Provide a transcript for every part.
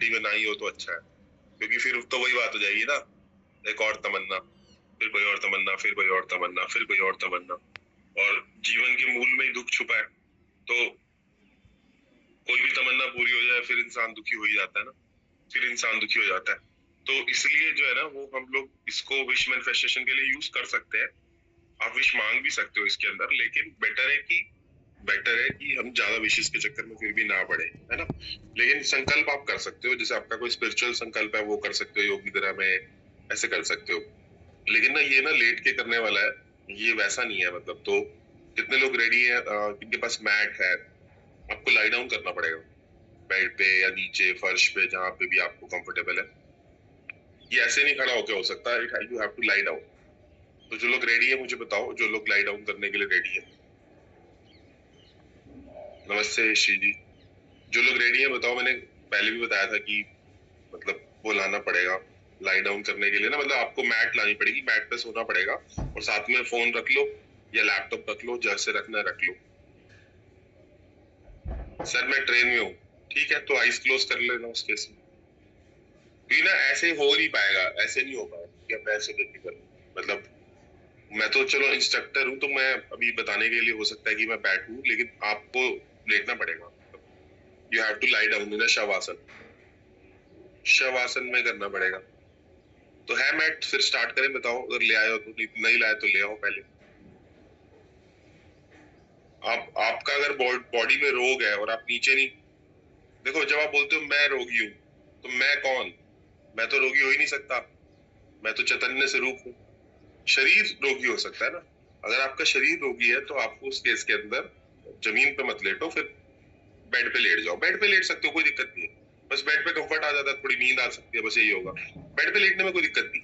में ना ही हो तो अच्छा है, क्योंकि फिर तो वही बात हो जाएगी ना, एक और तमन्ना, फिर कोई और तमन्ना, फिर कोई और तमन्ना, फिर कोई और तमन्ना, और जीवन के मूल में ही दुख छुपा है। तो कोई भी तमन्ना पूरी हो जाए फिर इंसान दुखी हो ही जाता है ना, फिर इंसान दुखी हो जाता है। तो इसलिए जो है ना, वो हम लोग इसको विश मैनिफेस्टेशन के लिए यूज कर सकते हैं। आप विश मांग भी सकते हो इसके अंदर, लेकिन बेटर है कि हम ज्यादा विशेष के चक्कर में फिर भी ना पड़े, है ना। लेकिन संकल्प आप कर सकते हो, जैसे आपका कोई स्पिरिचुअल संकल्प है वो कर सकते हो योग निद्रा में, ऐसे कर सकते हो। लेकिन ना ये ना लेट के करने वाला है, ये वैसा नहीं है मतलब। तो कितने लोग रेडी है जिनके पास मैट है, आपको लाई डाउन करना पड़ेगा बेड पे या नीचे फर्श पे, जहां पे भी आपको कंफर्टेबल है। ये ऐसे नहीं खड़ा होके हो सकता, you have to lie down. तो जो लोग रेडी है मुझे बताओ, जो लोग लाई डाउन करने के लिए रेडी है। नमस्ते श्री जी। जो लोग रेडी है बताओ। मैंने पहले भी बताया था कि मतलब वो लाना पड़ेगा लाई डाउन करने के लिए ना, मतलब आपको मैट लानी पड़ेगी, मैट पे सोना पड़ेगा, और साथ में फोन रख लो या लैपटॉप रख लो, जैसे रखना रख लो। सर मैं ट्रेन में हूँ, ठीक है तो आइस क्लोज कर लेना उस केस में। भी ना ऐसे हो नहीं पाएगा, ऐसे नहीं हो पाएगा कि अब मैं ऐसे करके करूँ। मतलब मैं तो चलो इंस्ट्रक्टर हूँ, तो मैं अभी बताने के लिए हो सकता है कि मैं बैठूं, लेकिन आपको लेटना पड़ेगा। You have to lie down in shavasana, shavasana में करना पड़ेगा। तो है मैट, फिर स्टार्ट करें, बताओ अगर ले आए हो तो, नहीं लाए तो ले आओ पहले। आप आपका अगर बॉडी में रोग है और आप नीचे नहीं, देखो जब आप बोलते हो मैं रोगी हूँ, तो मैं कौन, मैं तो रोगी हो ही नहीं सकता, मैं तो चैतन्य स्वरूप हूँ। शरीर रोगी हो सकता है ना। अगर आपका शरीर रोगी है तो आपको उस केस के अंदर जमीन पे मत लेटो, फिर बेड पे लेट जाओ। बेड पे लेट सकते हो, कोई दिक्कत नहीं है। बस बेड पे कंफर्ट आ जाता है, थोड़ी नींद आ सकती है, बस यही होगा। बेड पे लेटने में कोई दिक्कत नहीं,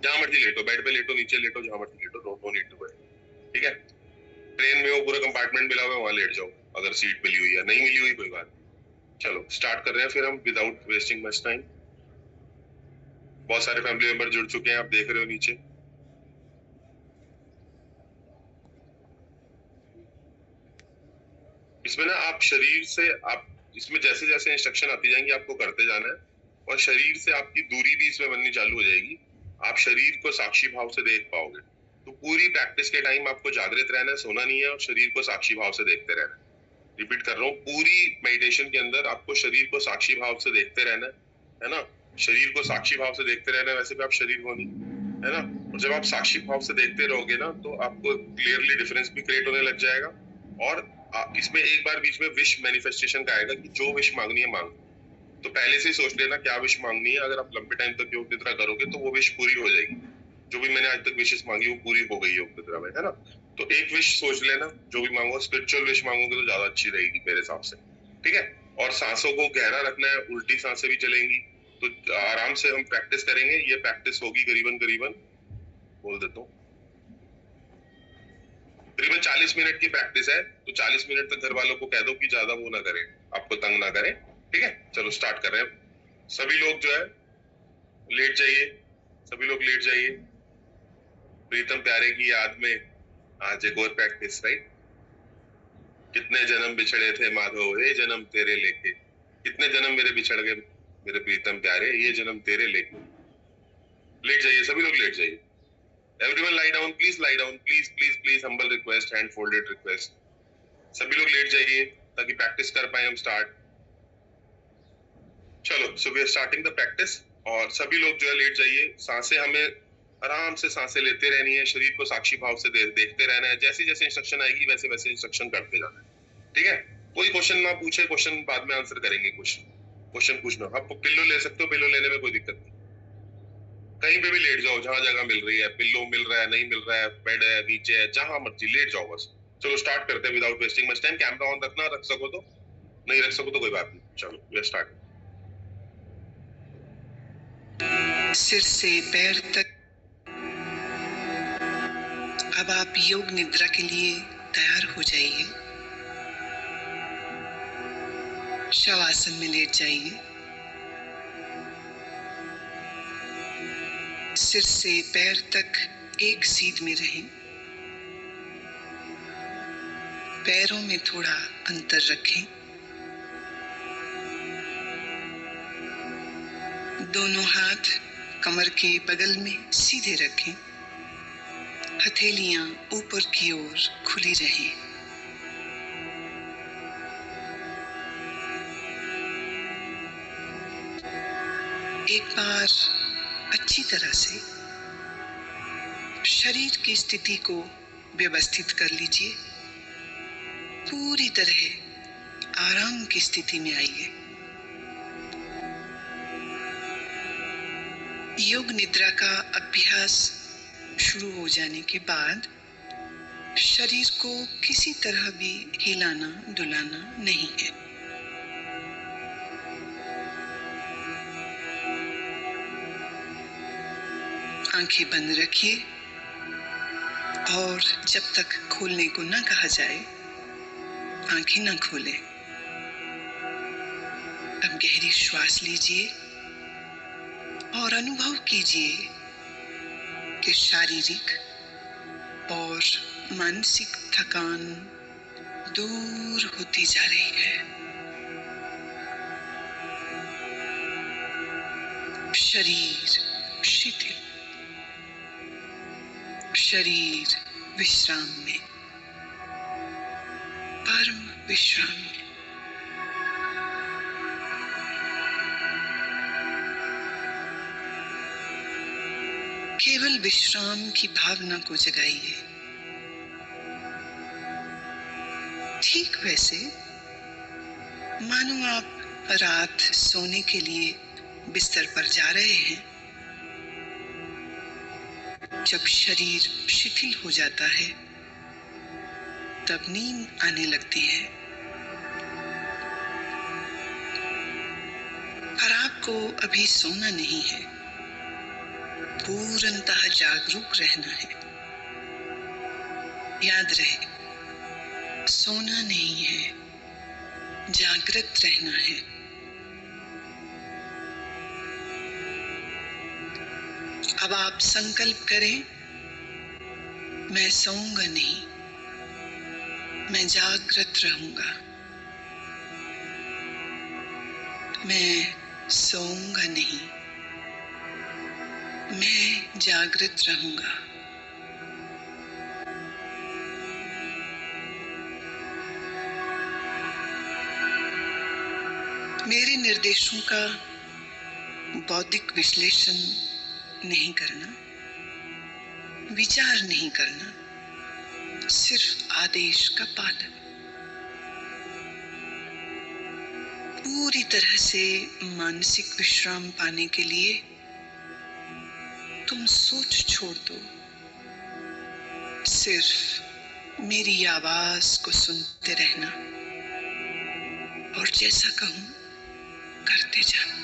जहां मर्जी लेटो, बेड पे लेटो, नीचे लेटो, जहां मर्जी लेटो, नो नीड टू वरी। ठीक है। ट्रेन में हो, पूरा कंपार्टमेंट मिला हुआ है, वहां लेट जाओ, अगर सीट मिली हुई है, नहीं मिली हुई कोई बात नहीं। चलो स्टार्ट कर रहे हैं फिर हम, विदाउट वेस्टिंग मच टाइम। बहुत सारे फैमिली मेंबर जुड़ चुके हैं, आप देख रहे हो नीचे। इसमें ना आप शरीर से, आप इसमें जैसे जैसे इंस्ट्रक्शन आती जाएंगी आपको करते जाना है, और शरीर से आपकी दूरी भी इसमें बननी चालू हो जाएगी। आप शरीर को साक्षी भाव से देख पाओगे। तो पूरी प्रैक्टिस के टाइम आपको जागृत रहना है, सोना नहीं है, और शरीर को साक्षी भाव से देखते रहना है। रिपीट कर रहा हूँ, पूरी मेडिटेशन के अंदर आपको शरीर को साक्षी भाव से देखते रहना है ना। शरीर को साक्षी भाव से देखते रहना है, वैसे भी आप शरीर हो नहीं, है ना। और जब आप साक्षी भाव से देखते रहोगे ना, तो आपको क्लियरली डिफरेंस भी क्रिएट होने लग जाएगा। और इसमें एक बार बीच में विश मैनिफेस्टेशन का आएगा कि जो विश मांगनी है मांग। तो पहले से ही सोच लेना क्या विश मांगनी है। अगर आप लंबे टाइम तक योग निद्रा करोगे तो वो विश पूरी हो जाएगी। जो भी मैंने आज तक विशेष मांगी वो पूरी हो गई योग निद्रा में, है ना। तो एक विश सोच लेना, जो भी मांगो। स्पिरिचुअल विश मांगोगे तो ज्यादा अच्छी रहेगी मेरे हिसाब से, ठीक है। और सांसों को गहरा रखना है, उल्टी सांसें भी चलेंगी। तो आराम से हम प्रैक्टिस करेंगे, ये प्रैक्टिस होगी करीबन करीबन, बोल देता हूँ, करीबन 40 मिनट की प्रैक्टिस है। तो 40 मिनट तक घर वालों को कह दो कि ज्यादा वो ना करें, आपको तंग ना करें, ठीक है। चलो स्टार्ट कर रहे हैं। सभी लोग जो है लेट जाइए, सभी लोग लेट जाइए। प्रीतम प्यारे की याद में आज एक और प्रैक्टिस, राइट। कितने जन्म बिछड़े थे माधव, ये जन्म तेरे लेके, कितने जन्म मेरे बिछड़ गए मेरे प्रीतम प्यारे, ये जन्म तेरे लेके। लेट जाइए, सभी लोग लेट जाइए। Everyone lie down please, lie down please please please, humble request, hand folded request. सभी लोग लेट जाइए ताकि प्रैक्टिस कर पाए हम स्टार्ट। चलो so we are starting the practice. और सभी लोग जो है लेट जाइए। सांसें हमें आराम से सांसें लेते रहनी है, शरीर को साक्षी भाव से देखते रहना है। जैसे जैसे इंस्ट्रक्शन आएगी वैसे वैसे इंस्ट्रक्शन करते जाना है, ठीक है। कोई क्वेश्चन ना पूछे, क्वेश्चन बाद में आंसर करेंगे। क्वेश्चन पूछना, आप पिल्लो ले सकते हो, पिल्लो लेने में कोई दिक्कत नहीं। कहीं पे भी लेट जाओ, जहां जगह मिल रही है, पिल्लो मिल रहा है, नहीं मिल रहा है, बेड है, नीचे है, जहां मर्जी लेट जाओ बस। चलो स्टार्ट करते हैं without wasting much time. Camera on रखना, रख सको तो, नहीं रख सको तो कोई बात नहीं। चलो वी स्टार्ट। सिर से पैर तक अब आप योग निद्रा के लिए तैयार हो जाइए। शवासन में लेट जाइए। सिर से पैर तक एक सीध में रहें। पैरों में थोड़ा अंतर रखें। दोनों हाथ कमर के बगल में सीधे रखें। हथेलियां ऊपर की ओर खुली रहें। एक बार अच्छी तरह से शरीर की स्थिति को व्यवस्थित कर लीजिए। पूरी तरह आराम की स्थिति में आइए। योग निद्रा का अभ्यास शुरू हो जाने के बाद शरीर को किसी तरह भी हिलाना डुलाना नहीं है। आंखें बंद रखिए और जब तक खोलने को ना कहा जाए आंखें ना खोलें। अब गहरी श्वास लीजिए और अनुभव कीजिए कि शारीरिक और मानसिक थकान दूर होती जा रही है। शरीर शिथिल, शरीर विश्राम में, परम विश्राम में। केवल विश्राम की भावना को जगाइए। ठीक वैसे मानो आप रात सोने के लिए बिस्तर पर जा रहे हैं। जब शरीर शिथिल हो जाता है तब नींद आने लगती है, पर आपको अभी सोना नहीं है, पूर्णतः जागरूक रहना है। याद रहे, सोना नहीं है, जागृत रहना है। अब आप संकल्प करें, मैं सोऊंगा नहीं, मैं जागृत रहूंगा। मैं सोऊंगा नहीं, मैं जागृत रहूंगा। मेरे निर्देशों का बौद्धिक विश्लेषण नहीं करना, विचार नहीं करना, सिर्फ आदेश का पालन। पूरी तरह से मानसिक विश्राम पाने के लिए तुम सोच छोड़ दो, सिर्फ मेरी आवाज को सुनते रहना और जैसा कहूं करते जाना।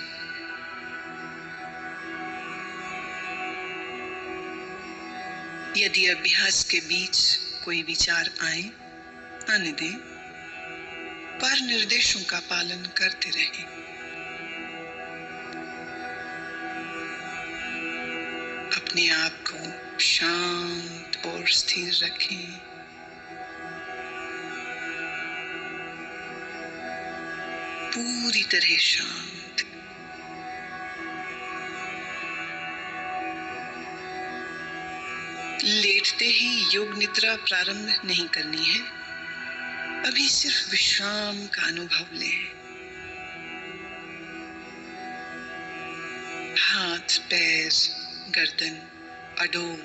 यदि अभ्यास के बीच कोई विचार आए, आने दें, पर निर्देशों का पालन करते रहें। अपने आप को शांत और स्थिर रखें। पूरी तरह शांत। लेटते ही योग निद्रा प्रारंभ नहीं करनी है। अभी सिर्फ विश्राम का अनुभव लें। हाथ, पैर, गर्दन अडोल,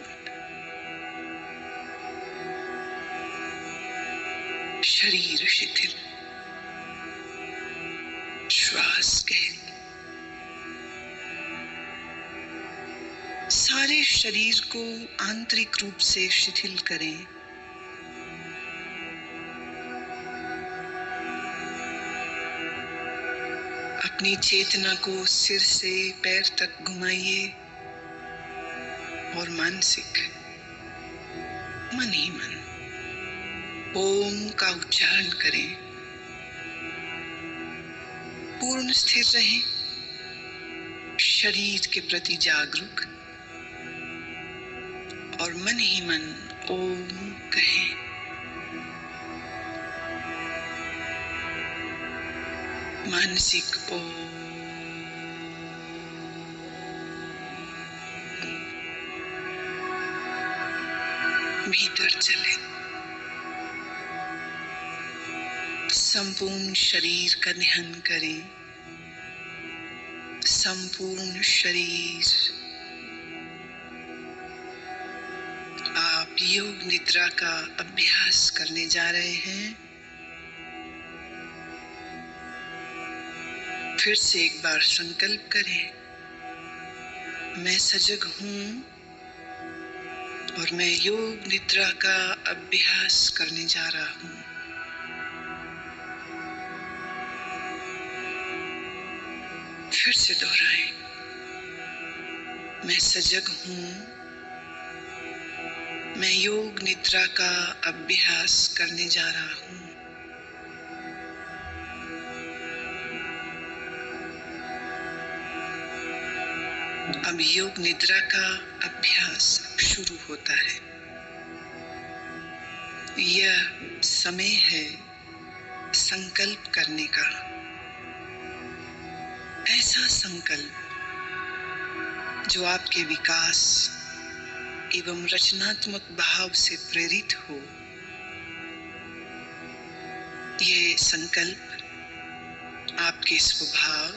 शरीर शिथिल, श्वास गहरी। सारे शरीर को आंतरिक रूप से शिथिल करें। अपनी चेतना को सिर से पैर तक घुमाइए और मानसिक मन ही मन ओम का उच्चारण करें। पूर्ण स्थिर रहें, शरीर के प्रति जागरूक और मन ही मन ओम कहें। मानसिक ओम। भीतर चले। संपूर्ण शरीर का ध्यान करें। संपूर्ण शरीर। आप योग निद्रा का अभ्यास करने जा रहे हैं। फिर से एक बार संकल्प करें, मैं सजग हूं और मैं योग निद्रा का अभ्यास करने जा रहा हूं। फिर से दोहराएं, मैं सजग हूं, मैं योग निद्रा का अभ्यास करने जा रहा हूं। अब योग निद्रा का अभ्यास शुरू होता है। यह समय है संकल्प करने का। ऐसा संकल्प जो आपके विकास एवं रचनात्मक भाव से प्रेरित हो। ये संकल्प आपके स्वभाव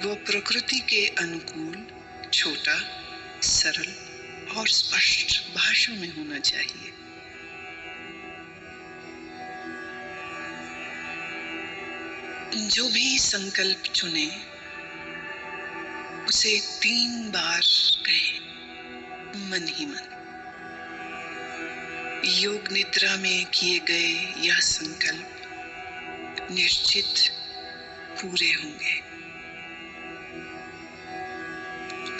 व प्रकृति के अनुकूल, छोटा, सरल और स्पष्ट भाषा में होना चाहिए। जो भी संकल्प चुने उसे 3 बार कहें, मन ही मन। योग निद्रा में किए गए यह संकल्प निश्चित पूरे होंगे।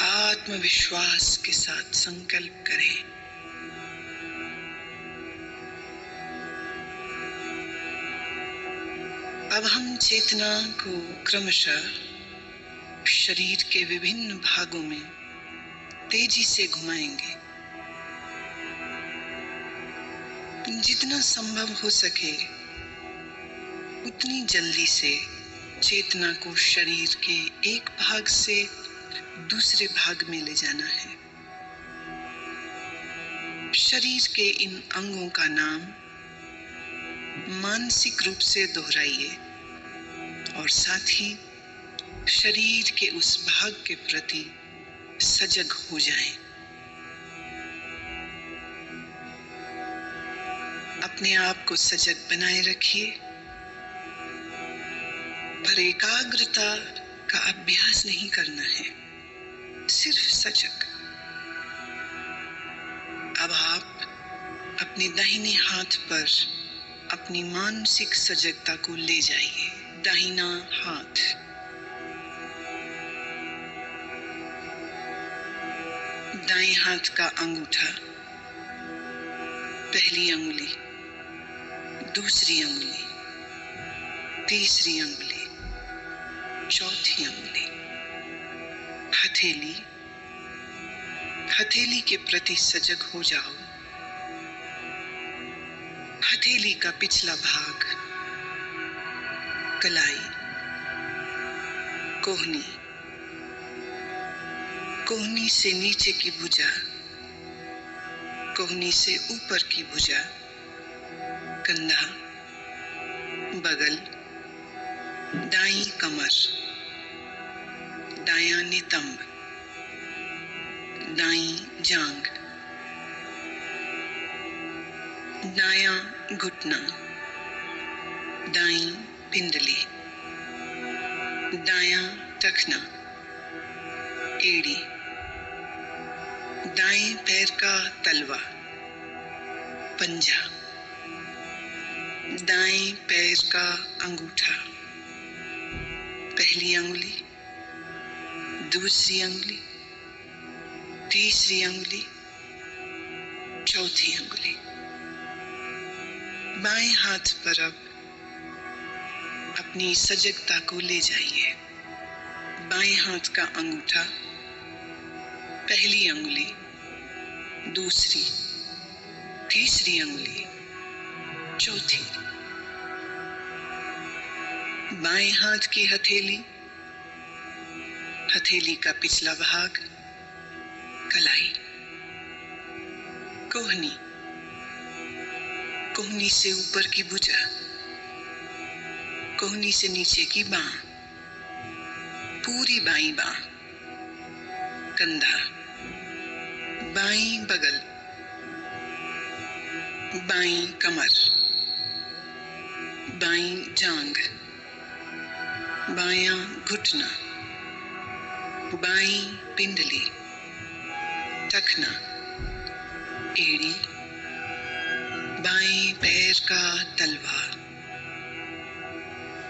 आत्मविश्वास के साथ संकल्प करें। अब हम चेतना को क्रमशः शरीर के विभिन्न भागों में तेजी से घुमाएंगे। जितना संभव हो सके उतनी जल्दी से चेतना को शरीर के एक भाग से दूसरे भाग में ले जाना है। शरीर के इन अंगों का नाम मानसिक रूप से दोहराइए और साथ ही शरीर के उस भाग के प्रति सजग हो जाएं। अपने आप को सजग बनाए रखिए, पर एकाग्रता का अभ्यास नहीं करना है, सिर्फ सजग। अब आप अपने दाहिने हाथ पर अपनी मानसिक सजगता को ले जाइए। दाहिना हाथ, दाएं हाथ का अंगूठा, पहली अंगुली, दूसरी अंगुली, तीसरी अंगुली, चौथी अंगुली, हथेली। हथेली के प्रति सजग हो जाओ। हथेली का पिछला भाग, कलाई, कोहनी, कोहनी से नीचे की भुजा, कोहनी से ऊपर की भुजा, कंधा, बगल, दाईं कमर, दायां नितंब, दाईं जांघ, दायां घुटना, दाईं पिंडली, दायां टखना, एड़ी, दाएं पैर का तलवा, पंजा, दाएं पैर का अंगूठा, पहली अंगुली, दूसरी अंगुली, तीसरी अंगुली, चौथी अंगुली। बाएं हाथ पर अब अपनी सजगता को ले जाइए। बाएं हाथ का अंगूठा, पहली अंगुली, दूसरी, तीसरी अंगुली, चौथी। बाएं हाथ की हथेली, हथेली का पिछला भाग, कलाई, कोहनी, कोहनी से ऊपर की भुजा, कोहनी से नीचे की बांह, पूरी बाईं बांह, कंधा, बाईं बगल, बाईं कमर, बाईं जांग, बायां घुटना, बाईं पिंडली, टखना, एड़ी, बाएं पैर का तलवा,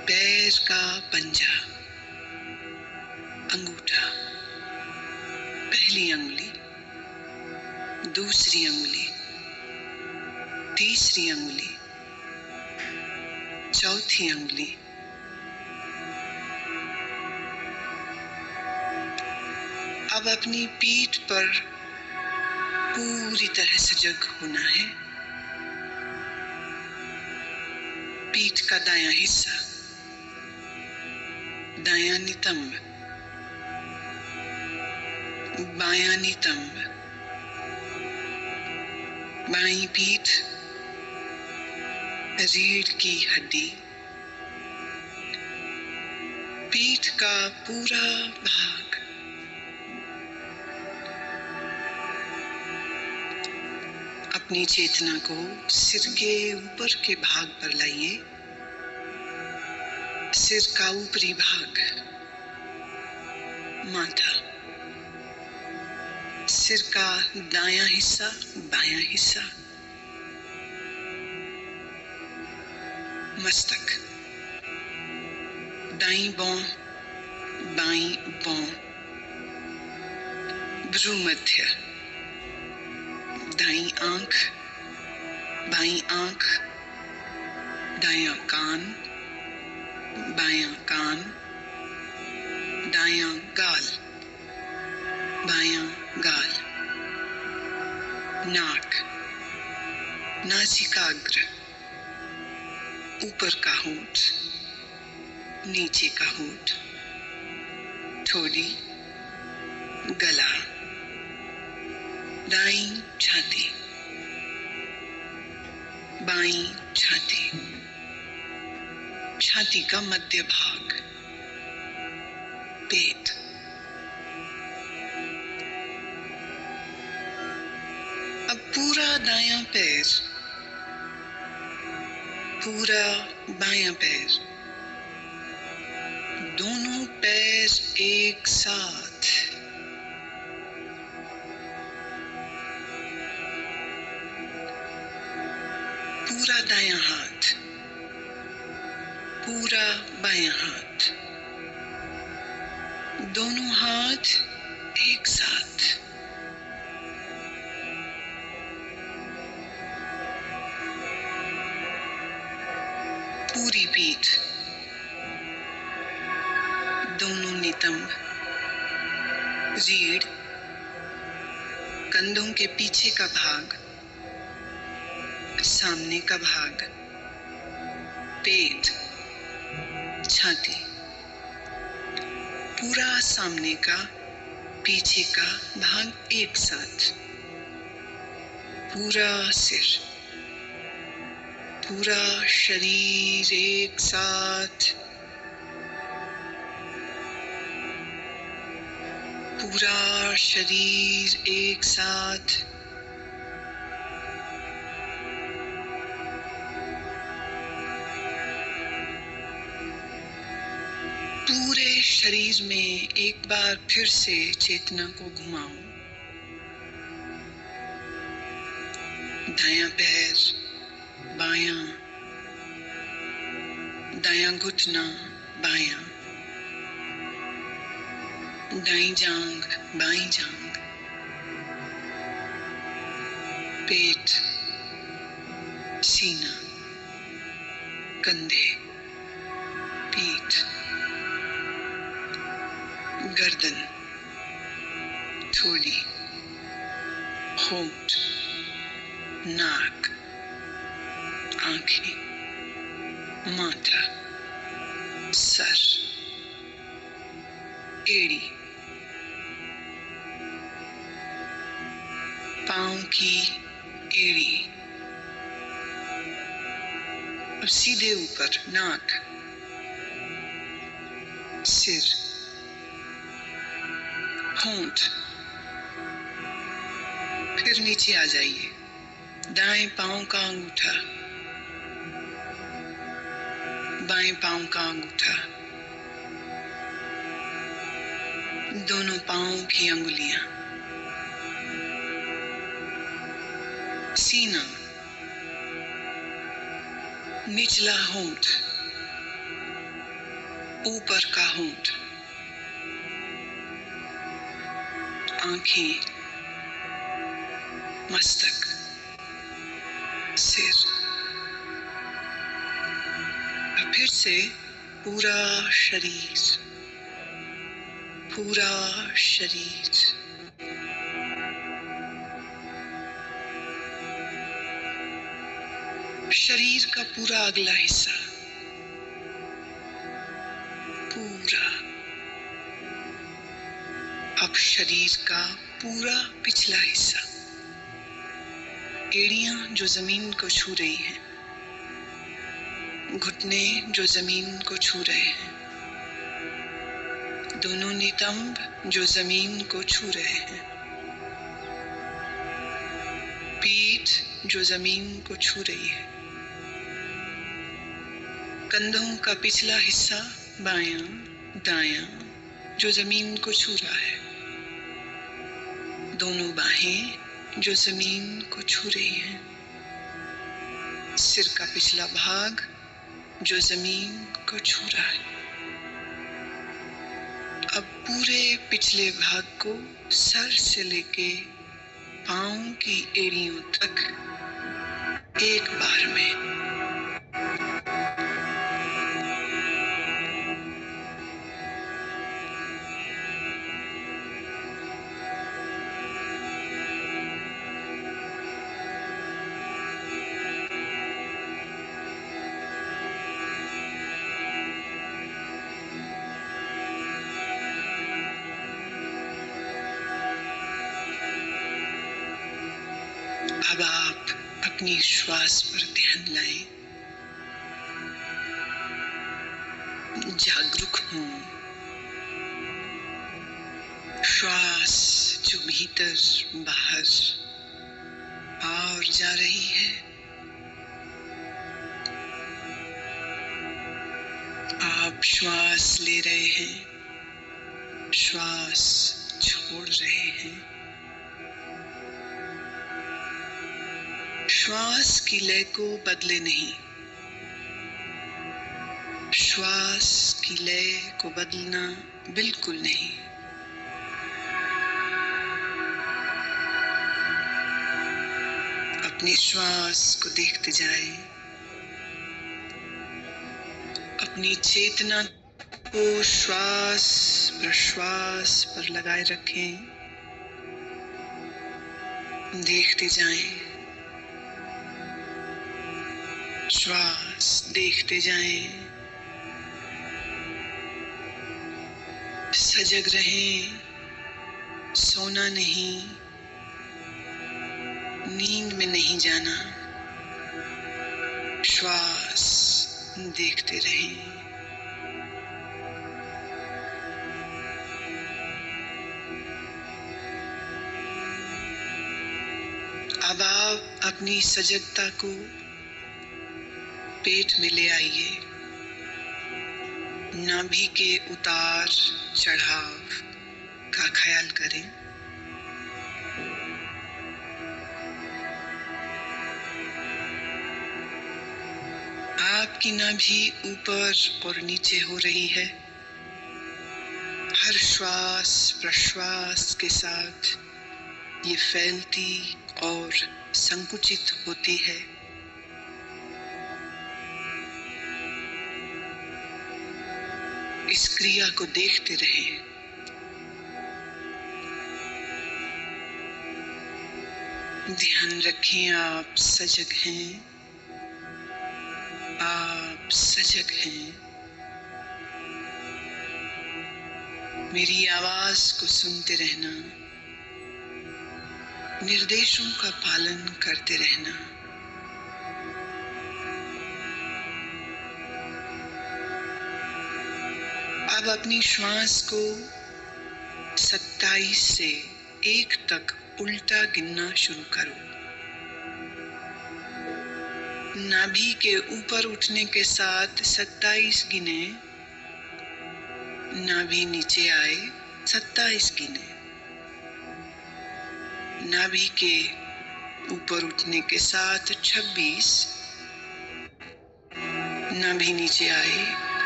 पैर का पंजा, अंगूठा, पहली अंगुली, दूसरी अंगुली, तीसरी अंगुली, चौथी अंगुली, अब अपनी पीठ पर पूरी तरह सजग होना है। पीठ का दायां हिस्सा, दायां नितंब, बायां नितंब, बाईं पीठ, रीढ़ की हड्डी, पीठ का पूरा भाग, अपनी चेतना को सिर के ऊपर के भाग पर लाइए। सिर का ऊपरी भाग, माथा, सिर का दायां हिस्सा, बायां हिस्सा, मस्तक, दाईं भौं, बाईं भौं, भ्रूमध्य, दाईं आंख, बाईं आंख, दायां कान, बायां कान, दायां गाल, बायां गाल, नाक, नासिकाग्र, ऊपर का होंठ, नीचे का होंठ, ठोड़ी, गला, दाईं छाती, बाईं छाती, छाती का मध्य भाग, पेट, अब पूरा दायां पैर, पूरा बायां पैर, दोनों पैर एक साथ, पूरा दायां हाथ, पूरा बायां हाथ, दोनों हाथ एक साथ, पूरी पीठ, दोनों नितंब, रीढ़, कंधों के पीछे का भाग, सामने का भाग, पेट, छाती, पूरा सामने का पीछे का भाग एक साथ, पूरा सिर, पूरा शरीर एक साथ, पूरा शरीर एक साथ, पूरे शरीर में एक बार फिर से चेतना को घुमाओ। दायां पैर, बायां, दायां घुटना, बायां, दाईं जांग, बाईं जांग, पेट, सीना, कंधे, पीठ, गर्दन, थोड़ी, होंठ, नाक, आंखें, माथा, सर, एड़ी, पांव की एड़ी, अब सीधे ऊपर नाक, सिर, होंठ, फिर नीचे आ जाइए। दाएं पांव का अंगूठा, बाएं पांव का अंगूठा, दोनों पांव की अंगुलियां, सीना, निचला होंठ, ऊपर का होंठ, आंखें, मस्तक, सिर। और फिर से पूरा शरीर, पूरा शरीर। शरीर का पूरा अगला हिस्सा, पूरा। अब शरीर का पूरा पिछला हिस्सा, एड़ियां जो जमीन को छू रही हैं, घुटने जो जमीन को छू रहे हैं, दोनों नितंब जो जमीन को छू रहे हैं, पीठ जो जमीन को छू रही है, कंधों का पिछला हिस्सा बायां दायां जो जमीन को छू रहा है, दोनों बाहें जो जमीन को छू रही हैं, सिर का पिछला भाग जो जमीन को छू रहा है। अब पूरे पिछले भाग को सर से लेके पांव की एड़ियों तक एक बार में। अब आप अपनी श्वास पर ध्यान लाएं, जागरूक हों। श्वास जो भीतर बाहर और जा रही है, आप श्वास ले रहे हैं, श्वास छोड़ रहे हैं। श्वास की लय को बदले नहीं, श्वास की लय को बदलना बिल्कुल नहीं। अपनी श्वास को देखते जाएं, अपनी चेतना को श्वास प्रश्वास पर लगाए रखें, देखते जाएं, श्वास देखते जाएं, सजग रहें, सोना नहीं, नींद में नहीं जाना, श्वास देखते रहें। अब आप अपनी सजगता को पेट में ले आइए, नाभि के उतार चढ़ाव का ख्याल करें। आपकी नाभि ऊपर और नीचे हो रही है। हर श्वास प्रश्वास के साथ ये फैलती और संकुचित होती है। इस क्रिया को देखते रहें। ध्यान रखें, आप सजग हैं, आप सजग हैं। मेरी आवाज को सुनते रहना, निर्देशों का पालन करते रहना। अब अपनी श्वास को 27 से 1 तक उल्टा गिनना शुरू करो। नाभि के ऊपर उठने के साथ 27 गिने, नाभि नीचे आए 27 गिने। नाभि के ऊपर उठने के साथ 26, नाभि नीचे आए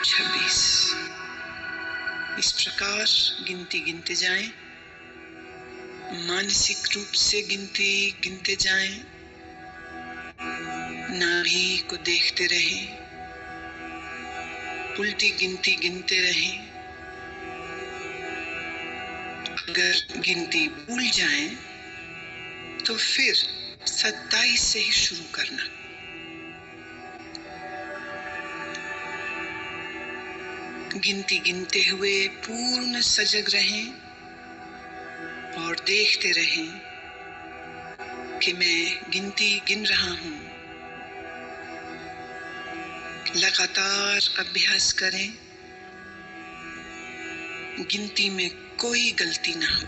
26। इस प्रकार गिनती गिनते जाएं, मानसिक रूप से गिनती गिनते जाएं, नाभि को देखते रहें, उल्टी गिनती गिनते रहें। अगर गिनती भूल जाएं तो फिर 27 से ही शुरू करना। गिनती गिनते हुए पूर्ण सजग रहें और देखते रहें कि मैं गिनती गिन रहा हूं। लगातार अभ्यास करें, गिनती में कोई गलती ना हो।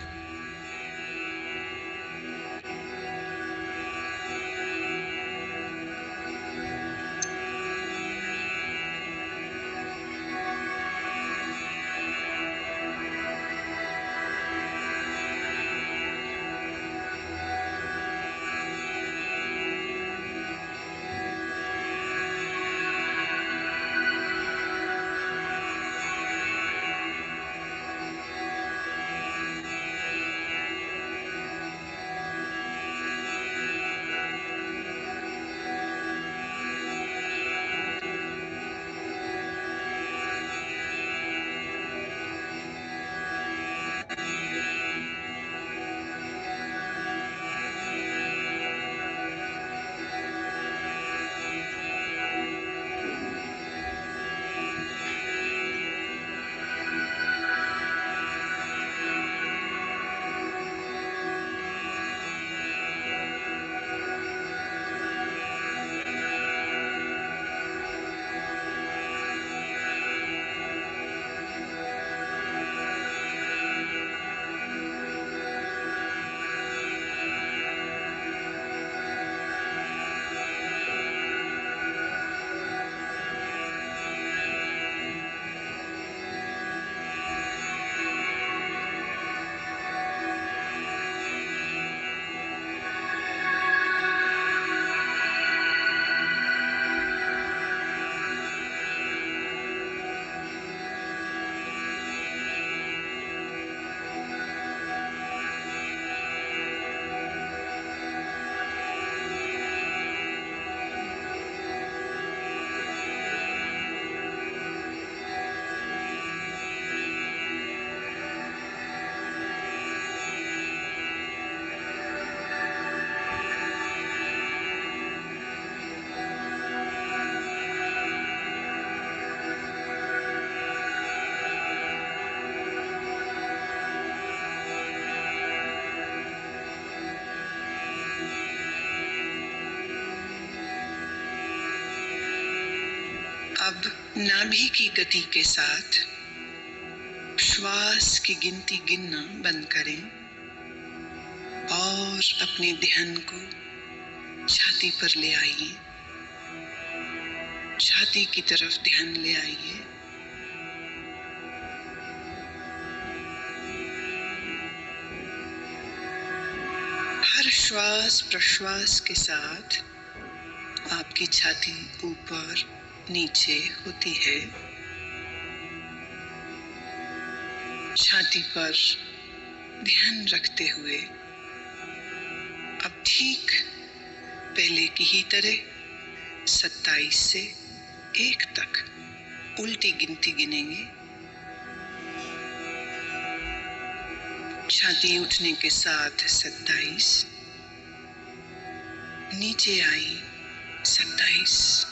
अब नाभि की गति के साथ श्वास की गिनती गिनना बंद करें और अपने ध्यान को छाती पर ले आइए। छाती की तरफ ध्यान ले आइए। हर श्वास प्रश्वास के साथ आपकी छाती ऊपर नीचे होती है। छाती पर ध्यान रखते हुए अब ठीक पहले की ही तरह 27 से 1 तक उल्टी गिनती गिनेंगे। छाती उठने के साथ 27, नीचे आई 27,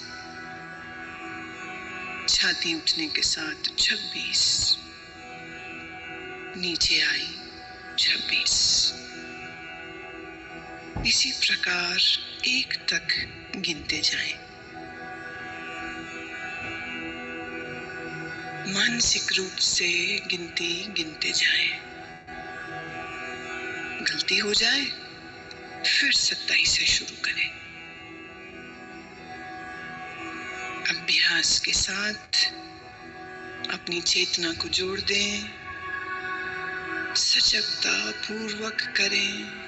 छाती उठने के साथ 26, नीचे आई 26। इसी प्रकार 1 तक गिनते जाएं। मानसिक रूप से गिनती गिनते जाएं। गलती हो जाए फिर 27 से शुरू करें। अभ्यास के साथ अपनी चेतना को जोड़ दें, सजगता पूर्वक करें।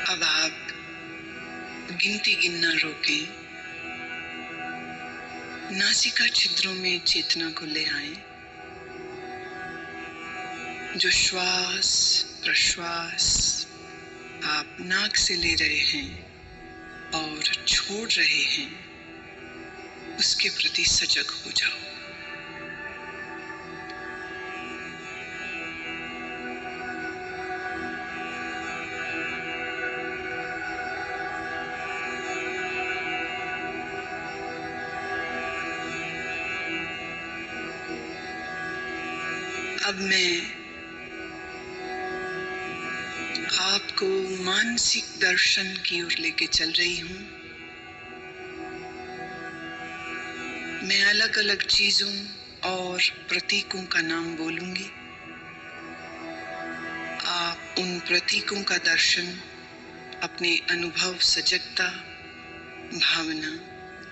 अब आप गिनती गिनना रोकें, नासिका छिद्रों में चेतना को ले आएं। जो श्वास प्रश्वास आप नाक से ले रहे हैं और छोड़ रहे हैं, उसके प्रति सजग हो जाओ। अब मैं आपको मानसिक दर्शन की ओर लेके चल रही हूँ। मैं अलग अलग चीजों और प्रतीकों का नाम बोलूंगी। आप उन प्रतीकों का दर्शन अपने अनुभव, सजगता, भावना,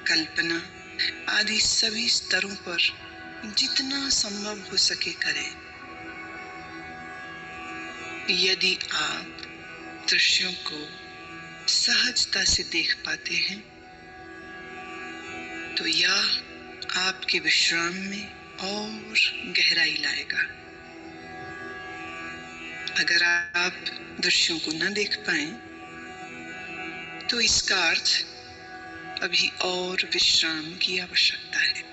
कल्पना आदि सभी स्तरों पर जितना संभव हो सके करें। यदि आप दृश्यों को सहजता से देख पाते हैं तो यह आपके विश्राम में और गहराई लाएगा। अगर आप दृश्यों को न देख पाएं तो इसका अर्थ अभी और विश्राम की आवश्यकता है।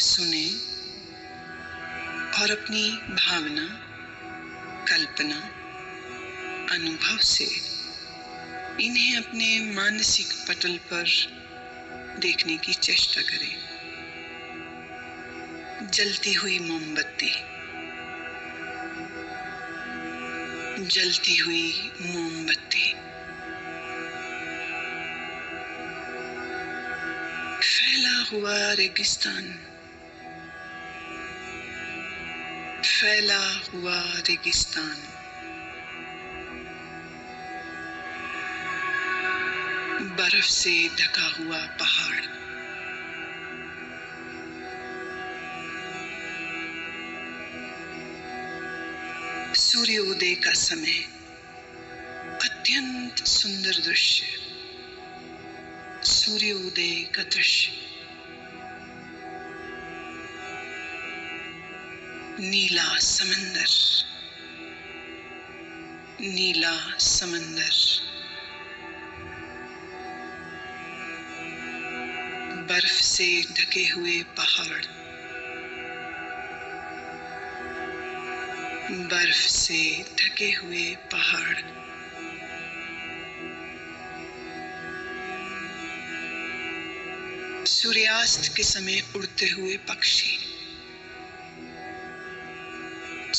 सुने और अपनी भावना, कल्पना, अनुभव से इन्हें अपने मानसिक पटल पर देखने की चेष्टा करें। जलती हुई मोमबत्ती, जलती हुई मोमबत्ती, फैला हुआ रेगिस्तान, फैला हुआ रेगिस्तान, बर्फ से ढका हुआ पहाड़, सूर्योदय का समय, अत्यंत सुंदर दृश्य, सूर्योदय का दृश्य, नीला समंदर, नीला समंदर, बर्फ से ढके हुए पहाड़, बर्फ से ढके हुए पहाड़, सूर्यास्त के समय उड़ते हुए पक्षी,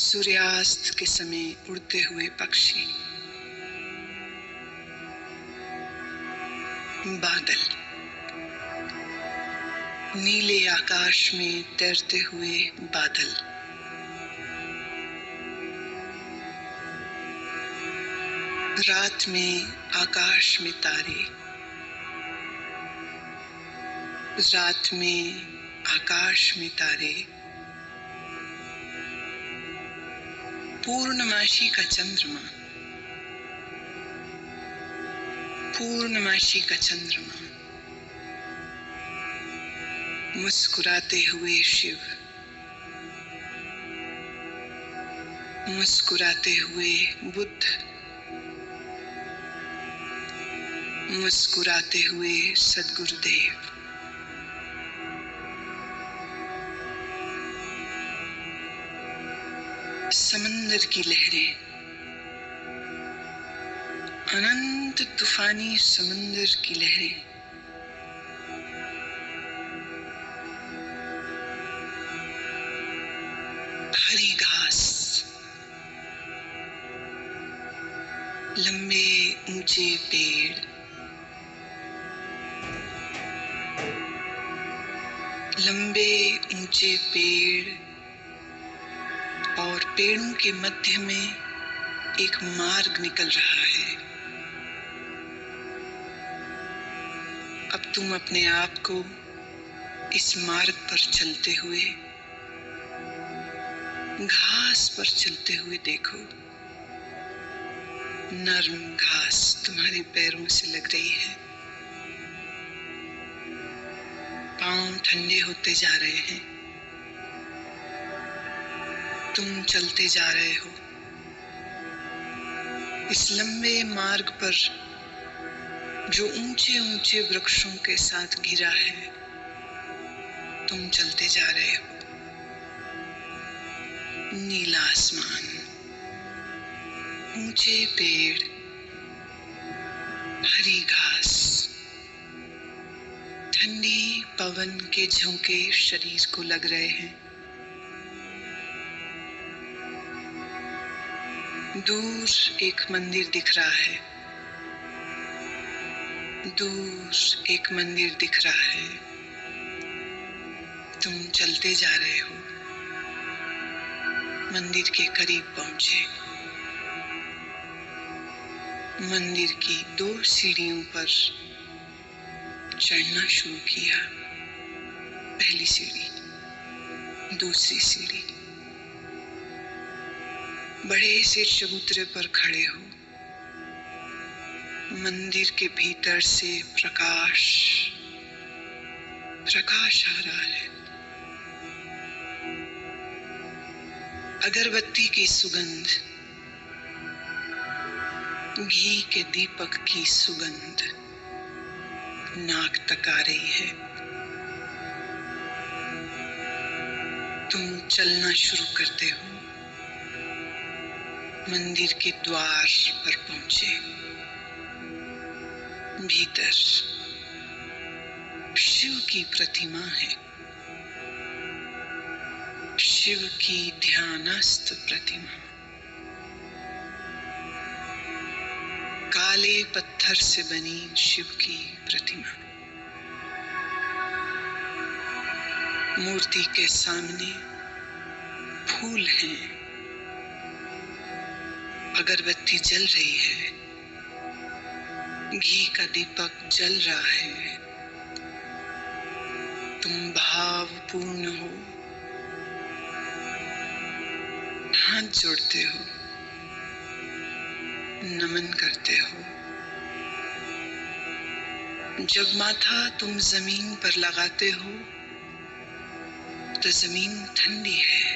सूर्यास्त के समय उड़ते हुए पक्षी, बादल, नीले आकाश में तैरते हुए बादल, रात में आकाश में तारे, रात में आकाश में तारे, पूर्णमासी का चंद्रमा, पूर्णमासी का चंद्रमा, मुस्कुराते हुए शिव, मुस्कुराते हुए बुद्ध, मुस्कुराते हुए सद्गुरुदेव, समंदर की लहरें, अनंत तूफानी समंदर की लहरें, हरी घास, लंबे ऊंचे पेड़, लंबे ऊंचे पेड़, और पेड़ों के मध्य में एक मार्ग निकल रहा है। अब तुम अपने आप को इस मार्ग पर चलते हुए, घास पर चलते हुए देखो। नर्म घास तुम्हारे पैरों से लग रही है, पांव ठंडे होते जा रहे हैं, तुम चलते जा रहे हो इस लंबे मार्ग पर जो ऊंचे ऊंचे वृक्षों के साथ घिरा है। तुम चलते जा रहे हो, नीला आसमान, ऊंचे पेड़, हरी घास, ठंडी पवन के झोंके शरीर को लग रहे हैं। दूर एक मंदिर दिख रहा है, दूर एक मंदिर दिख रहा है। तुम चलते जा रहे हो, मंदिर के करीब पहुंचे। मंदिर की 2 सीढ़ियों पर चढ़ना शुरू किया। पहली सीढ़ी, दूसरी सीढ़ी। बड़े से चबूतरे पर खड़े हो। मंदिर के भीतर से प्रकाश आ रहा है। अगरबत्ती की सुगंध, घी के दीपक की सुगंध नाक तक आ रही है। तुम चलना शुरू करते हो। मंदिर के द्वार पर पहुंचे। भीतर शिव की प्रतिमा है, शिव की ध्यानस्थ प्रतिमा। काले पत्थर से बनी शिव की प्रतिमा। मूर्ति के सामने फूल हैं, अगरबत्ती जल रही है, घी का दीपक जल रहा है। तुम भावपूर्ण हो, हाथ जोड़ते हो, नमन करते हो। जब माथा तुम जमीन पर लगाते हो तो जमीन ठंडी है।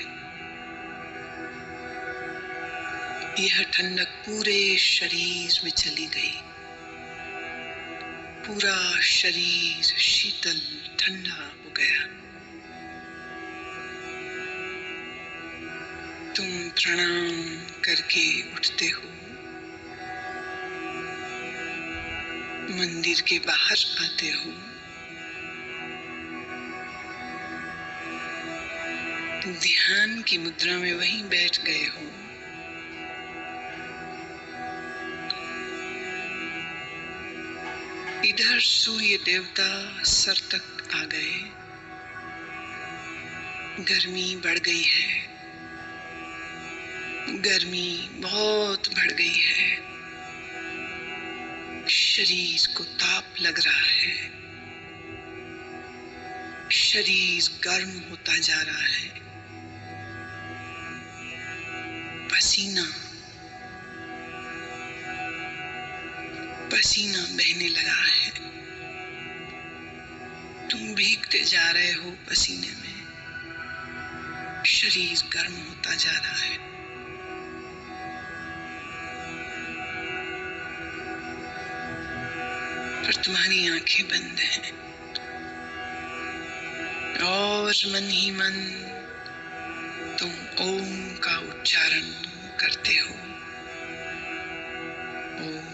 यह ठंडक पूरे शरीर में चली गई। पूरा शरीर शीतल ठंडा हो गया। तुम प्रणाम करके उठते हो, मंदिर के बाहर आते हो। ध्यान की मुद्रा में वहीं बैठ गए हो। इधर सूर्य देवता सर तक आ गए। गर्मी बढ़ गई है, गर्मी बहुत बढ़ गई है। शरीर को ताप लग रहा है, शरीर गर्म होता जा रहा है। पसीना पसीना बहने लगा है। तुम भीगते जा रहे हो पसीने में। शरीर गर्म होता जा रहा है। पर तुम्हारी आंखें बंद हैं और मन ही मन तुम ओम का उच्चारण करते हो। ओम।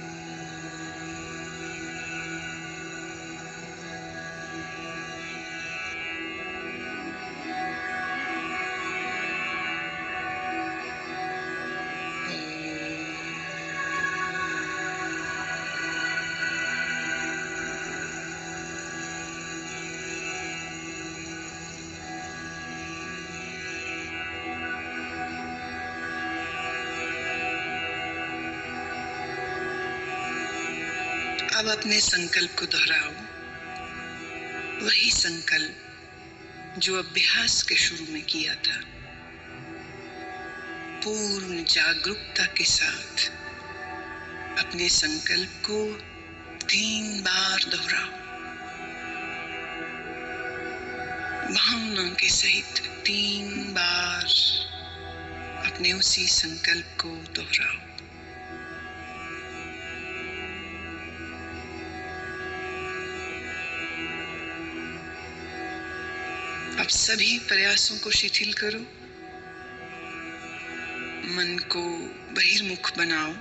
अब अपने संकल्प को दोहराओ। वही संकल्प जो अभ्यास के शुरू में किया था। पूर्ण जागरूकता के साथ अपने संकल्प को 3 बार दोहराओ। भावना के सहित 3 बार अपने उसी संकल्प को दोहराओ। अब सभी प्रयासों को शिथिल करो। मन को बहिर्मुख बनाओ।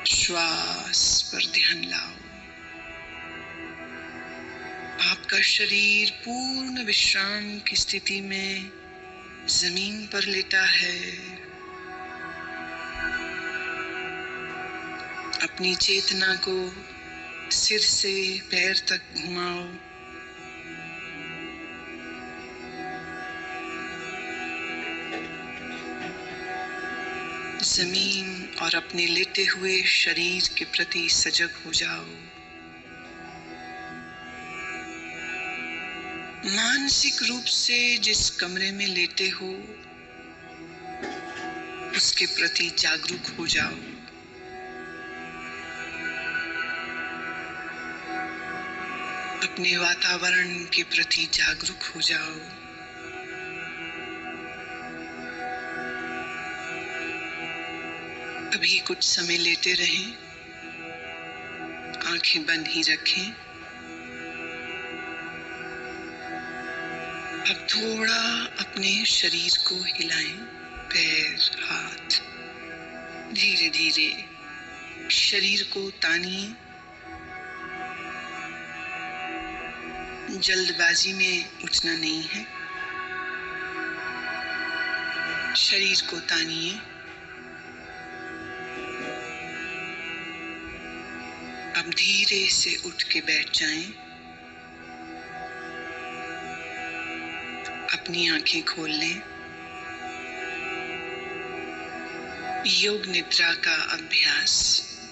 श्वास पर ध्यान लाओ। आपका शरीर पूर्ण विश्राम की स्थिति में जमीन पर लेटा है। अपनी चेतना को सिर से पैर तक घुमाओ। जमीन और अपने लेटे हुए शरीर के प्रति सजग हो जाओ। मानसिक रूप से जिस कमरे में लेटे हो उसके प्रति जागरूक हो जाओ। अपने वातावरण के प्रति जागरूक हो जाओ। अभी कुछ समय लेटे रहें, आंखें बंद ही रखें। अब थोड़ा अपने शरीर को हिलाएं, पैर, हाथ। धीरे धीरे शरीर को तानिए। जल्दबाजी में उठना नहीं है। शरीर को तानिए। अब धीरे से उठ के बैठ जाएं। अब अपनी आंखें खोल लें। योग निद्रा का अभ्यास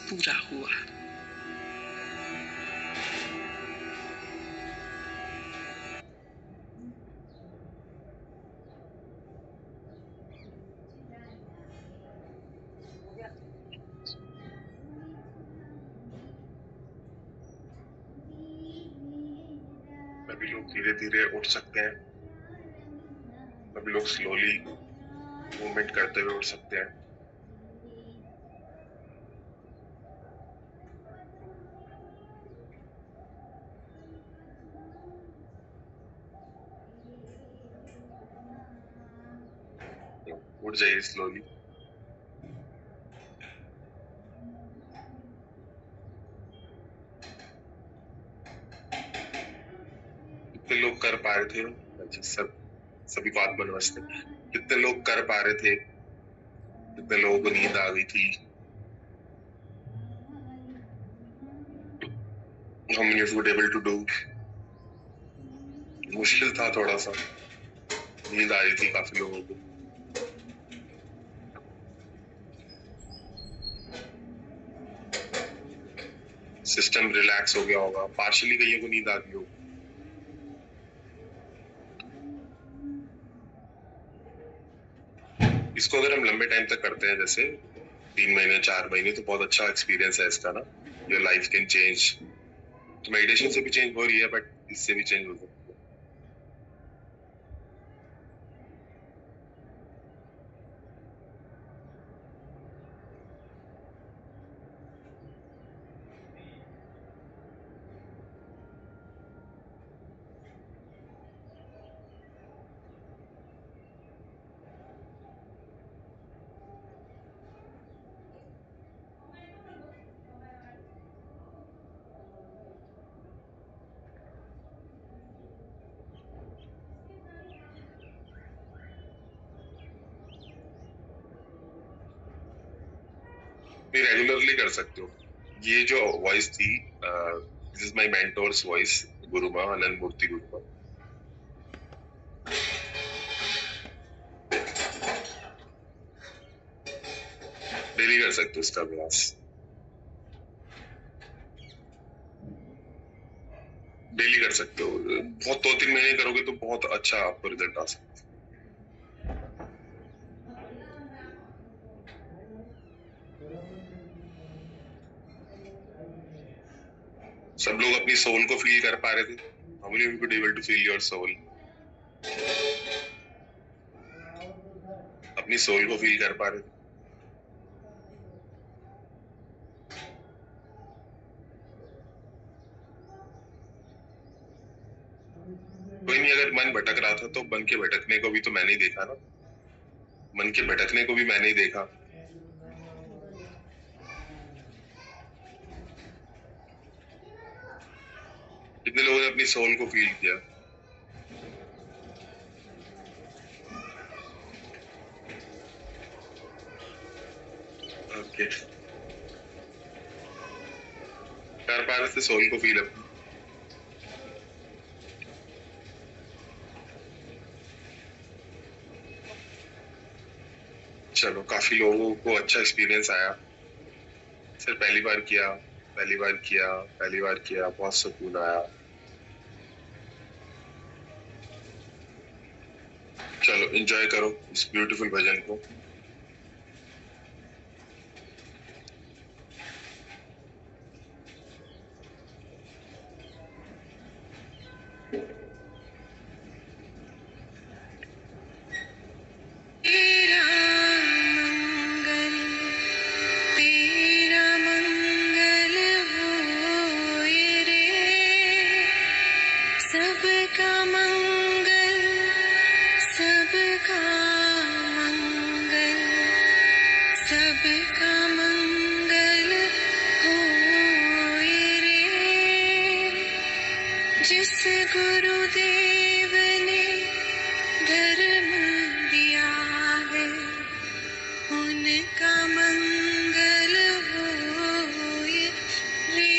पूरा हुआ। सभी लोग धीरे धीरे उठ सकते हैं। सभी लोग स्लोली मूवमेंट करते हुए उठ सकते हैं। उठ जाइए स्लोली। कितने लोग कर पा रहे थे? अच्छा, सभी को आत्मा नमस्ते। कितने लोग कर पा रहे थे? कितने लोगों को नींद आ गई थी? How many of you were able to do? मुश्किल था थोड़ा सा, नींद आ रही थी काफी लोगों को। सिस्टम रिलैक्स हो गया होगा, पार्शियली कईयों को नींद आ गई होगी। इसको अगर हम लंबे टाइम तक करते हैं, जैसे 3 महीने 4 महीने, तो बहुत अच्छा एक्सपीरियंस है इसका ना। Your life can change. तो मेडिटेशन से भी चेंज हो रही है, बट इससे भी चेंज हो सकती है। ये रेगुलरली कर सकते हो। ये जो वॉइस थी, this is my mentor's voice, Guruma Anant Murthy Guruma. Daily कर सकते हो इसका अभ्यास। डेली कर सकते हो। बहुत 2-3 महीने करोगे तो बहुत अच्छा आपको रिजल्ट आ सकता है। सब लोग अपनी सोल को फील कर पा रहे थे। How many of you could able to feel your soul? अपनी सोल को फील कर पा रहे थे। कोई नहीं, अगर मन भटक रहा था तो मन के भटकने को भी तो मैंने ही देखा ना। मन के भटकने को भी मैंने ही देखा। कितने लोगों ने अपनी सोल को फील किया? ओके, कर पा रहे थे सोल को फील अपनी। चलो, काफी लोगों को अच्छा एक्सपीरियंस आया। सर पहली बार किया, पहली बार किया, पहली बार किया, बहुत सुकून आया। चलो एंजॉय करो इस ब्यूटीफुल भजन को। तेरा मंगल होए रे, सबका मंगल, सबका मंगल, सबका मंगल होए रे। जिस गुरुदेव ने धर्म दिया है, उनका मंगल होए रे।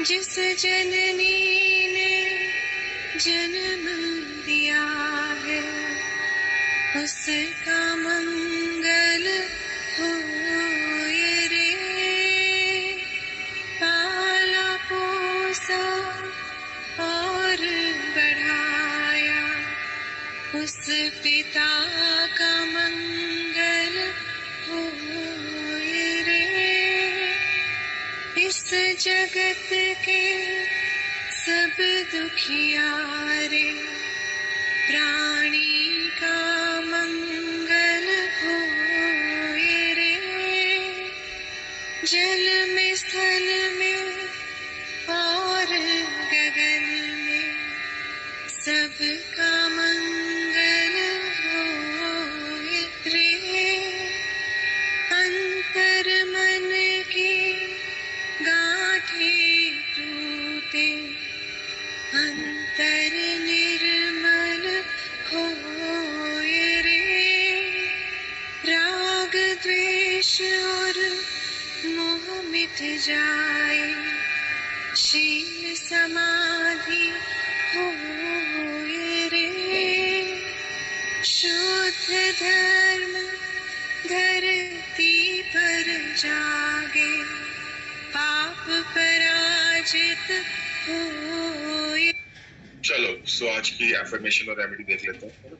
जिस जननी ने जन्म दिया उसका मंगल होए रे। पाला पोसा और बढ़ाया, उस पिता का मंगल होए रे। इस जगत के सब दुखियारे, प्राणी का मंगल होए रे। जल में स्थल में और गगन में सबका मंगल होए रे। अंतर मन की गांठें टूटे, अंतर निर्मल होए रे। राग द्वेष और मोह मिट जाए, शील समाधि होए रे। शुद्ध धर्म धरती पर जागे, पाप पराजित होए। चलो, सो आज की एफर्मेशन और रेमेडी देख लेते हैं।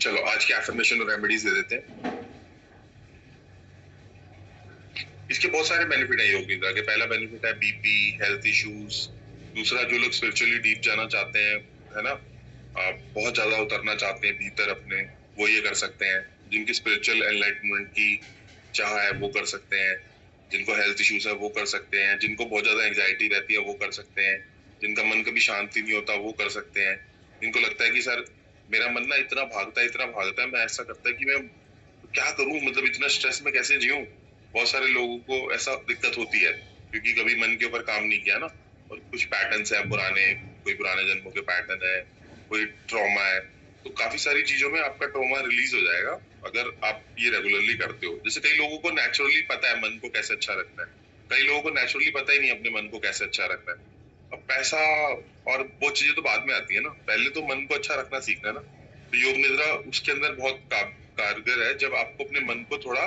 चलो, आज की एफर्मेशन और रेमेडीज दे देते हैं। इसके बहुत सारे बेनिफिट है योग निद्रा के। पहला बेनिफिट है बीपी, हेल्थ इश्यूज। दूसरा, जो लोग स्पिरिचुअली डीप जाना चाहते हैं, है ना, बहुत ज्यादा उतरना चाहते हैं भीतर अपने, वो ये कर सकते हैं। जिनकी स्पिरिचुअल एनलाइटमेंट की चाह है वो कर सकते हैं। जिनको हेल्थ इश्यूज है वो कर सकते हैं। जिनको बहुत ज्यादा एंजाइटी रहती है वो कर सकते हैं। जिनका मन कभी शांति नहीं होता वो कर सकते हैं। जिनको लगता है कि सर मेरा मन ना इतना भागता है, मैं ऐसा करता है कि मैं क्या करूं, मतलब इतना स्ट्रेस में कैसे जीऊं। बहुत सारे लोगों को ऐसा दिक्कत होती है क्योंकि कभी मन के ऊपर काम नहीं किया ना, और कुछ पैटर्न्स है पुराने, कोई पुराने जन्मों के पैटर्न है, कोई ट्रॉमा है। तो काफी सारी चीजों में आपका ट्रॉमा रिलीज हो जाएगा अगर आप ये रेगुलरली करते हो। जैसे कई लोगों को नेचुरली पता है मन को कैसे अच्छा रखना है, कई लोगों को नेचुरली पता ही नहीं अपने मन को कैसे अच्छा रखना है। अब पैसा और वो चीजें तो बाद में आती है ना, पहले तो मन को अच्छा रखना सीखना है ना। तो योग निद्रा उसके अंदर बहुत कारगर है। जब आपको अपने मन को थोड़ा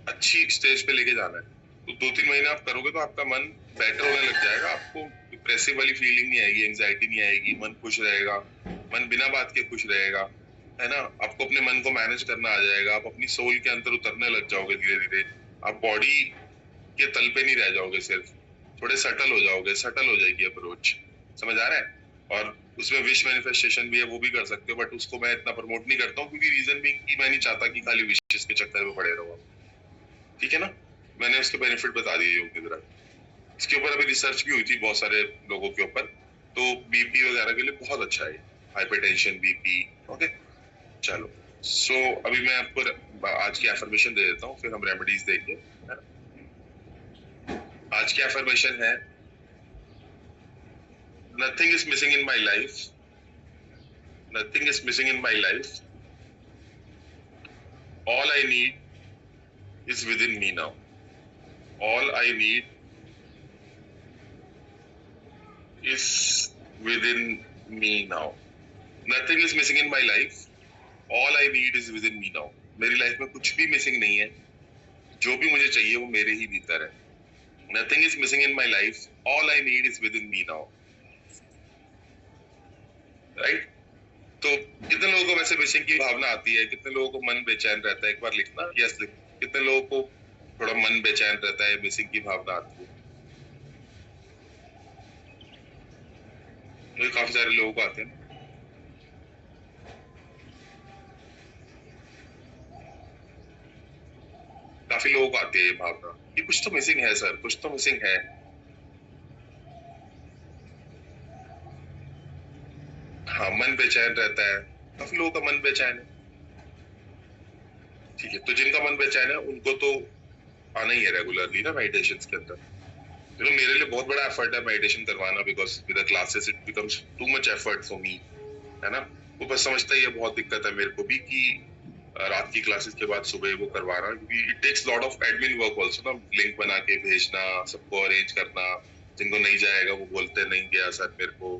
अच्छी स्टेज पे लेके जाना है, तो 2-3 महीने आप करोगे तो आपका मन बेटर होने लग जाएगा। आपको डिप्रेसिव वाली फीलिंग नहीं आएगी, एंजाइटी नहीं आएगी, मन खुश रहेगा, मन बिना बात के खुश रहेगा, है ना। आपको अपने मन को मैनेज करना आ जाएगा। आप अपनी सोल के अंदर उतरने लग जाओगे धीरे धीरे। आप बॉडी के तल पे नहीं रह जाओगे, सिर्फ थोड़े सटल हो जाओगे, सटल हो जाएगी अप्रोच। समझ आ रहा है? और उसमें विश मैनिफेस्टेशन भी है, वो भी कर सकते हो, बट उसको मैं इतना प्रमोट नहीं करता हूँ क्योंकि रीजन भी कि मैं नहीं चाहता कि खाली विशेष के चक्कर में पड़े रहो। ठीक है ना, मैंने उसके बेनिफिट बता दिए योग निद्रा। इसके ऊपर अभी रिसर्च भी हुई थी बहुत सारे लोगों के ऊपर, तो बीपी वगैरह के लिए बहुत अच्छा है, हाइपरटेंशन, बीपी। ओके, चलो। सो अभी मैं आपको आज की एफर्मेशन दे देता हूँ, फिर हम रेमेडीज देंगे, है ना। आज की एफर्मेशन है, nothing is missing in my life, nothing is missing in my life, all I need is with in me now, all I need is within me now. Nothing is missing in my life. All I need is within me now. मेरी life में कुछ भी missing नहीं है, जो भी मुझे चाहिए वो मेरे ही भीतर है। Nothing is missing in my life. All I need is within me now. Right? तो कितने लोगों को वैसे मिसिंग की भावना आती है, कितने लोगों को मन बेचैन रहता है, एक बार लिखना, यस लिख। कितने लोगों को थोड़ा मन बेचैन रहता है, मिसिंग की भावना आती है? मुझे काफी सारे लोगों को आते हैं। काफी लोगों को आती है ये भावना कि कुछ तो मिसिंग है सर, कुछ तो मिसिंग है। हाँ, मन बेचैन रहता है, काफी लोगों का मन बेचैन है। ठीक है, तो जिनका मन बेचैन है उनको तो आना ही है रेगुलरली ना मेडिटेशन के अंदर। मेरे लिए बहुत बड़ा एफर्ट है मेडिटेशन करवाना, because with the classes it becomes too much effort for me, है ना। वो बस समझता ही है, बहुत दिक्कत है मेरे को भी कि रात की क्लासेस के बाद सुबह वो करवाना, क्योंकि it takes lot of admin work also ना, लिंक बना के भेजना, सबको अरेंज करना। जिनको नहीं जाएगा वो बोलते नहीं गया सर मेरे को,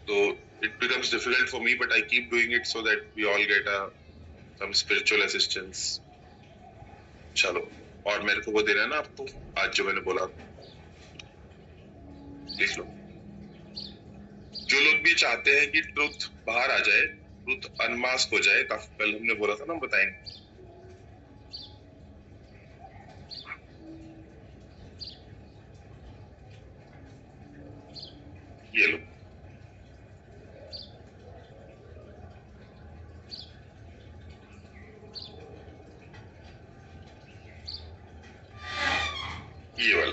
तो it becomes difficult for me, but I keep doing it so that we all get some spiritual assistance. चलो, और मेरे को वो देना है ना आपको, आज जो मैंने बोला, देख लो। जो लोग भी चाहते हैं कि ट्रुथ बाहर आ जाए, ट्रुथ अनमास्क हो जाए, काफी पहले हमने बोला था ना, हम बताएंगे। ये लो, ये वाला।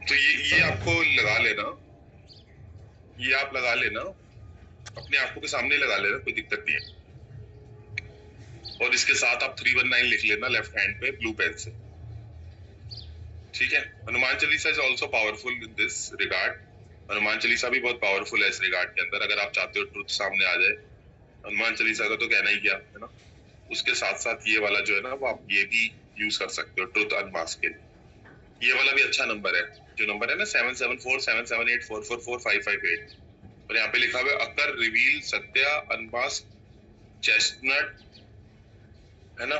तो ये आपको लगा लेना, ये आप लगा लेना, अपनी आंखों के सामने लगा लेना, कोई दिक्कत नहीं है। और इसके साथ आप 319 लिख लेना लेफ्ट हैंड पे ब्लू पेन से, ठीक है। Hanuman Chalisa is also powerful in this regard. Hanuman Chalisa भी बहुत पावरफुल है इस रिगार्ड के अंदर। अगर आप चाहते हो ट्रुथ सामने आ जाए, हनुमान चालीसा का तो कहना ही क्या है ना। उसके साथ साथ ये वाला जो है ना, वो आप ये भी यूज कर सकते हो ट्रुथ अनमास्क के लिए। ये वाला भी अच्छा नंबर है, जो नंबर है ना 774778444558, और यहाँ पे लिखा हुआ है अकर रिवील सत्या अनमास्क चेस्टनट, है ना,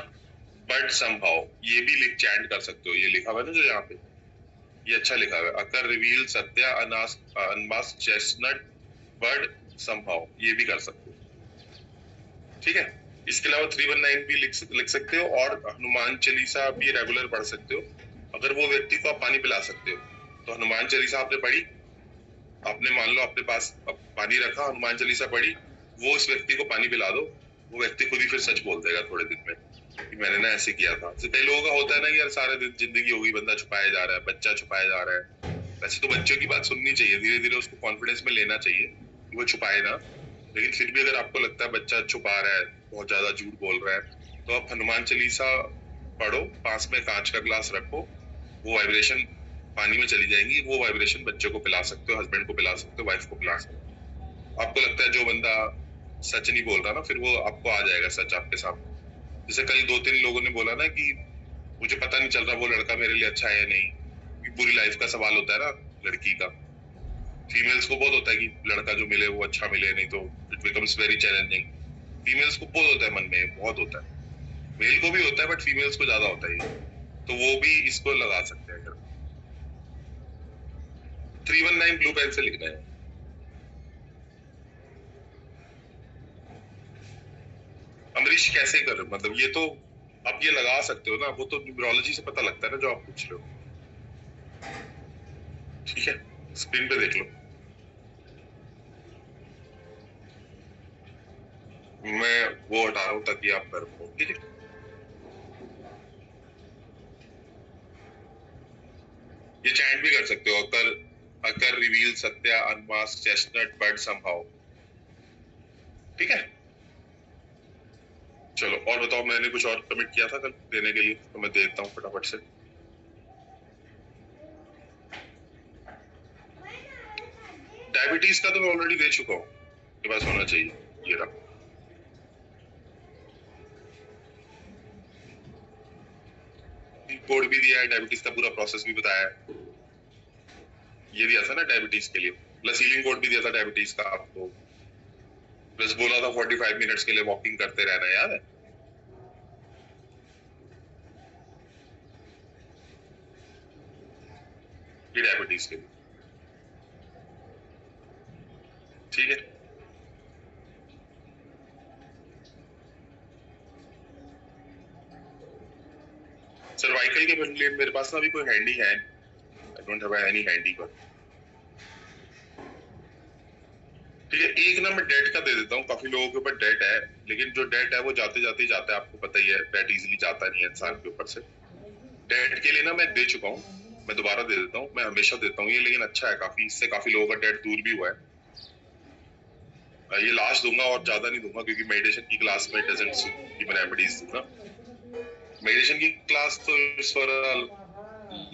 बट समहाउ। ये भी चैंट कर सकते हो, ये लिखा हुआ है ना जो यहाँ पे, ये अच्छा लिखा हुआ है, अकर रिवील सत्या अनमास्क चेस्टनट बट समहाउ, ये भी कर सकते हो, ठीक है। इसके अलावा 319 भी लिख सकते हो, और हनुमान चालीसा भी रेगुलर पढ़ सकते हो। अगर वो व्यक्ति को आप पानी पिला सकते हो, तो हनुमान चालीसा आपने पढ़ी, आपने मान लो अपने पास पानी रखा, हनुमान चालीसा पढ़ी, वो उस व्यक्ति को पानी पिला दो, वो व्यक्ति खुद ही फिर सच बोल देगा थोड़े दिन में कि मैंने ना ऐसे किया था। तो कई लोगों का होता है ना कि यार सारे दिन जिंदगी होगी, बंदा छुपाया जा रहा है, बच्चा छुपाया जा रहा है। वैसे तो बच्चों की बात सुननी चाहिए, धीरे धीरे उसको कॉन्फिडेंस में लेना चाहिए कि वो छुपाए ना, लेकिन फिर भी अगर आपको लगता है बच्चा छुपा रहा है, बहुत ज्यादा झूठ बोल रहा है, तो आप हनुमान चालीसा पढ़ो, पास में कांच का ग्लास रखो, वो वाइब्रेशन पानी में चली जाएंगी, वो वाइब्रेशन बच्चे को पिला सकते हो, हस्बैंड को पिला सकते हो, वाइफ को पिला सकते हो। आपको लगता है जो बंदा सच नहीं बोल रहा ना, फिर वो आपको आ जाएगा सच आपके सामने। जैसे कल 2-3 लोगों ने बोला ना कि मुझे पता नहीं चल रहा वो लड़का मेरे लिए अच्छा है या नहीं। पूरी लाइफ का सवाल होता है ना लड़की का, फीमेल्स को बहुत होता है कि लड़का जो मिले वो अच्छा मिले, नहीं तो it becomes very challenging. Females को बहुत होता है, मन में बहुत होता है, मेल को भी होता है, बट फीमेल्स को ज्यादा होता है। तो वो भी इसको लगा सकते हैं। 319 ब्लू पेन से लिखना है। अमरीश कैसे कर, मतलब ये तो आप ये लगा सकते हो ना, वो तो न्यूमरोलॉजी से पता लगता है ना जो आप पूछ रहे हो, ठीक है। स्क्रीन पे देख लो, मैं वो हटा रहा हूं ताकि आप कर पाओ, ठीक है। ये चैंट भी कर सकते हो, अकर अकर रिवील सत्या अनमास्क चेस्टनट बर्ड समहाउ, ठीक है। चलो और बताओ, मैंने कुछ और कमिट किया था कल देने के लिए, तो मैं देता हूँ फटाफट से। डायबिटीज का तो मैं ऑलरेडी दे चुका हूँ, ये पास होना चाहिए, ये रहा। कोड भी दिया है, डायबिटीज का पूरा प्रोसेस भी बताया है, ये दिया था ना डायबिटीज के लिए, प्लस हीलिंग कोड भी दिया था डायबिटीज का आपको, प्लस बोला था 45 मिनट्स के लिए वॉकिंग करते रहना, याद है। ये डायबिटीज के लिए, ठीक है। सर्वाइकल के लिए मेरे पास ना अभी कोई हैंडी है, I don't have any handy पर, ठीक है। एक ना मैं डेट का दे देता हूँ, काफी लोगों के ऊपर डेट है, लेकिन जो डेट है वो जाते जाते ही जाता है, आपको पता ही है, डेट इजीली जाता नहीं है इंसान के ऊपर से। डेट के लिए ना मैं दे चुका हूँ, मैं दोबारा दे देता हूँ, मैं हमेशा देता हूँ ये, लेकिन अच्छा है काफी, इससे काफी लोगों का डेट दूर भी हुआ है। ये लास्ट दूंगा और ज्यादा नहीं दूंगा, क्योंकि मेडिटेशन की क्लास में डजंट सूट कि मैं रेमेडीज दूंगा। मेडिटेशन की क्लास तो इट्स फॉर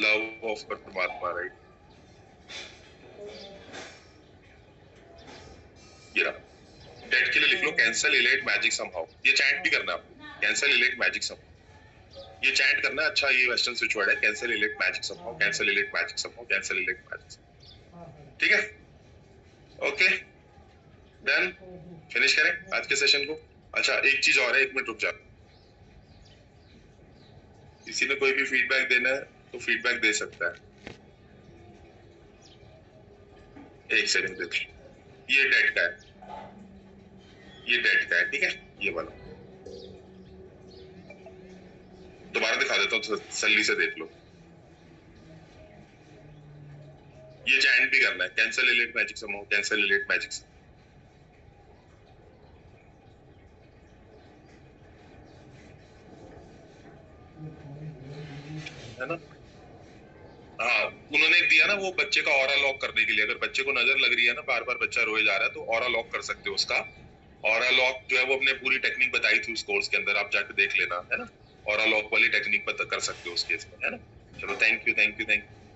लव ऑफ परमात्मा, राइट। ये रहा, डेट के लिए लिख लो कैंसल इलेट मैजिक समहाउ, ये चैंट भी करना है आपको, कैंसल इलेट मैजिक समहाउ, ये चैंट करना है। अच्छा, ये वेस्टर्न स्विच वर्ड है, कैंसल इलेट मैजिक समहाउ, कैंसल इलेट मैजिक समहाउ, कैंसल इलेट मैजिक समहाउ, ठीक है। ओके, डन, फिनिश करें आज के सेशन को। अच्छा एक चीज और है, 1 मिनट रुक जा। किसी ने कोई भी फीडबैक देना है तो फीडबैक दे सकता है। 1 सेकंड देख, ये डेट का है, ये डेट का है, ठीक है, ये वाला दोबारा दिखा देता हूँ, तसल्ली से देख लो। ये चैंट भी करना है, कैंसल एलिट मैजिक समूह, कैंसल एलिट मैजिक समूह, है ना। हाँ उन्होंने दिया ना वो बच्चे का ऑरा लॉक करने के लिए, अगर बच्चे को नजर लग रही है ना बार बार बच्चा रोए जा रहा है तो ऑरा लॉक कर सकते हो उसका। ऑरा लॉक जो है वो अपने पूरी टेक्निक बताई थी उस कोर्स के अंदर, आप जाके देख लेना, है ना। ऑरा लॉक वाली टेक्निक कर सकते हो उस केस में, है ना। चलो thank you thank you thank you.